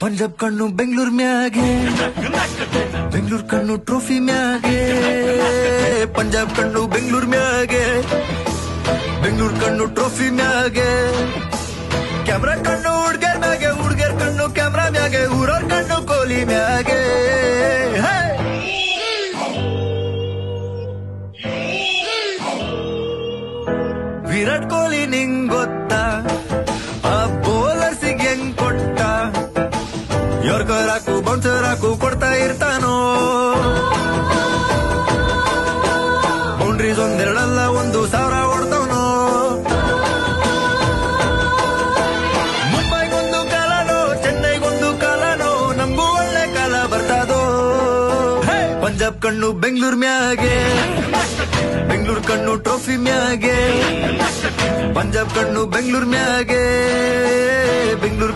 पंजाब कಣ್ಣು ಬೆಂಗಳೂರು ಮ್ಯಾಗೆ ಬೆಂಗಳೂರು ಕಣ್ಣು ಟ್ರೋಫಿ ಮ್ಯಾಗೆ पंजाब ಕಣ್ಣು ಬೆಂಗಳೂರು ಮ್ಯಾಗೆ ಬೆಂಗಳೂರು ಕಣ್ಣು ಟ್ರೋಫಿ ಮ್ಯಾಗೆ ಕ್ಯಾಮ್ರಾ ಕಣ್ಣು ಹುಡುಗರ ಮ್ಯಾಗೆ ಹುಡುಗರ ಕಣ್ಣು ಕ್ಯಾಮ್ರಾ ಮ್ಯಾಗೆ ಊರವ್ರ ಕಣ್ಣು ಕೋಹ್ಲಿ ಮ್ಯಾಗೆ ವಿರಾಟ್ ಕೊಹ್ಲಿ ನಿಂಗ್ ಗೊತ್ತಾ ಆ ಬೌಲರ್ಸಿಗೆ ಹೆಂಗ್ ಕೊಟ್ಟ ಯಾರ್ಕರ್ ಹಾಕು ಬೌನ್ಸರ್ ಹಾಕು ಕೊಡ್ತಾ ಇರ್ತಾನೋ ಬೌಂಡ್ರೀಸ್ ಒಂದೆರಡಲ್ಲ 1,000 ಹೊಡ್ತವನೋ ಮುಂಬೈಗೊಂದು ಕಾಲನೋ ಚೆನ್ನೈಗೊಂದು ಕಾಲನೋ ನಮಗೂ ಒಳ್ಳೆ ಕಾಲ ಬರ್ತದೋ पंजाब ಕಣ್ಣು ಬೆಂಗಳೂರು ಮ್ಯಾಗೆ ಬೆಂಗಳೂರು ಕಣ್ಣು ಟ್ರೋಫಿ ಮ್ಯಾಗೆ पंजाब ಕಣ್ಣು ಬೆಂಗಳೂರು ಮ್ಯಾಗೆ ಬೆಂಗಳೂರು